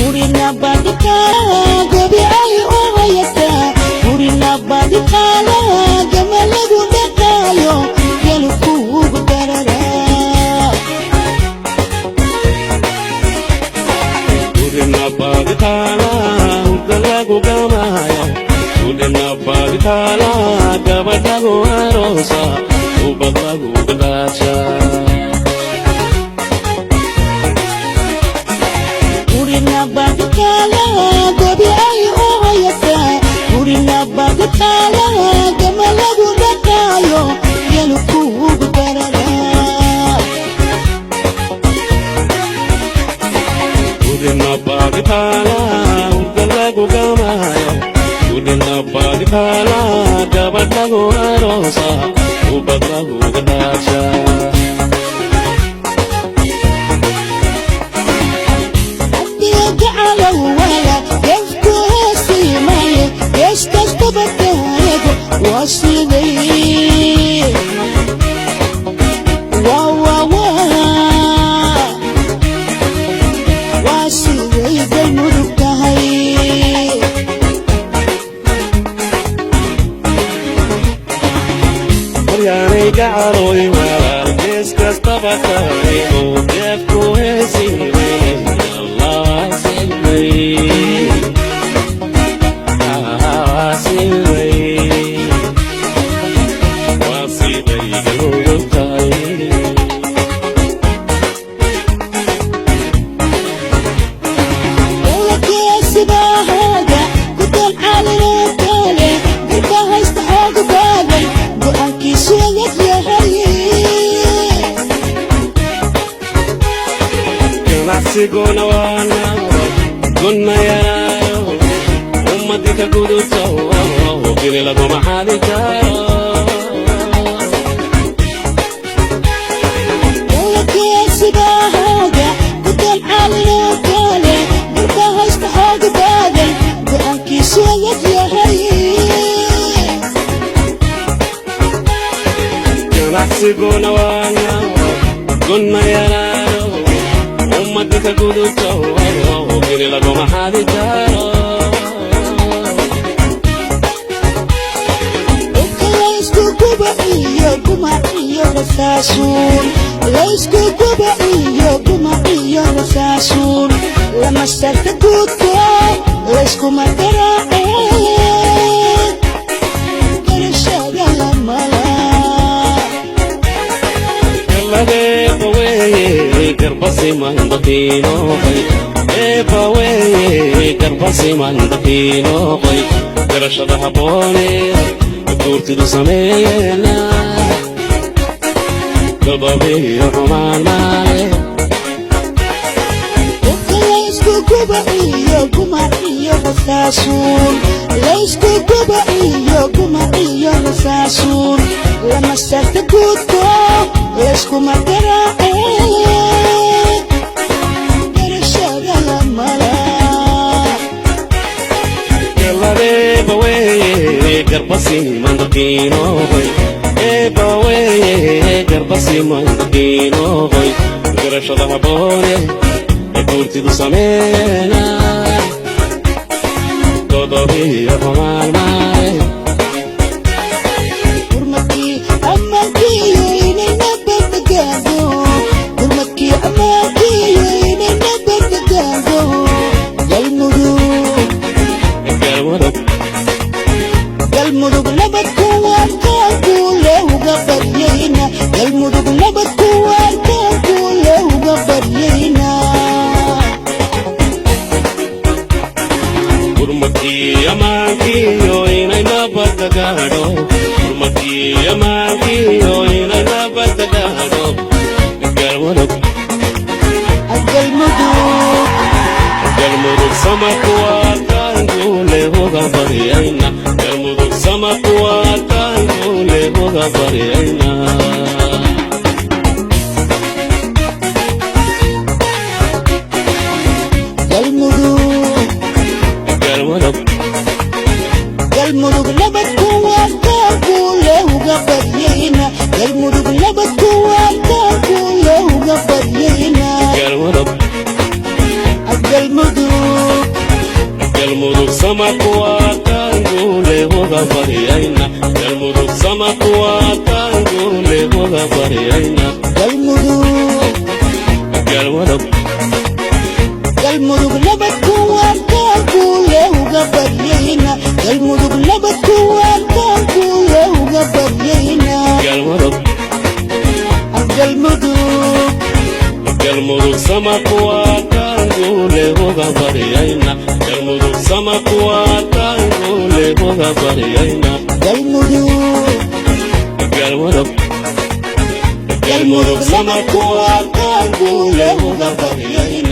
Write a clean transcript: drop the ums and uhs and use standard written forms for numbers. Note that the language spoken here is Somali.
Urina badikala gobi ay oyata Urina badikala gamalagu dakayo Yalu kugu darara Urina badikala galagu gamayo Urina badikala gabadagu arosa Ubadagu gadacha Urina badikala gobi ay oyata Urina badikala gamalagu dakayo Yalu kugu darara Urina badikala galagu gamayo Urina badikala gabadagu arosa Ubadagu gadacha وصلي وصلي بالملك هاي مرياني قعروي والجيس كستبخاري وكيفكو هسيني الله سيني Gonna wanna, gonna yarayo, ummadika kuduto, kini lagu mahadika. Olaki sibahaga, kutal alina kale, berkahas tahag bagai, doaki sayat ya hai. Nasi gonna wanna, gonna yarayo. Umadika kuduto, kini lagu mahadika. Laisku kuba iyo kuma iyo rasasun. Laisku kuba iyo kuma iyo rasasun. Lama sarta kuto, laisku matera Karashaga lamala. Kalade pawe. Karbasi mandakino koy pawe karbasi mandakino koy garashada habone turtidu sameeyna godobe roman male laysku kuba iyo kuma iyo rasasun laysku kuba iyo kuma iyo rasasun lama sarta kuto laysku matera Karbasi mandakino koy pawe karbasi mandakino koy garashada habone turtidu sameeyna godobe roman male urmaki amaki ine nabadgado urmaki amaki ine nabadgado galmudu galmudug nabad kuwarka kule uga baryayna galmudug nabad kuwarka kule uga baryayna urmaki amaki yo inay nabadgado urmaki amaki yo inay nabadgado galmudug galmudug sama kuwarka kule uga baryayna galmudug sama kuwarka kule uga baryayna galmudug nabad kuwarka kule uga baryayna galmudug nabad kuwarka kule uga baryayna galmudug galmudug samakuwaataan guule hoga baryayna galmudug samakuwaataan guule hoga baryayna galmudug nabadkuwaataan guule uga baryayna galmudug nabadkuwaataan guule uga baryayna galmudug samakuwaataan guule hoga baryayna galmudug samakuwaataan guule hoga baryayna galmudug samakuwaataan guule uga baryayna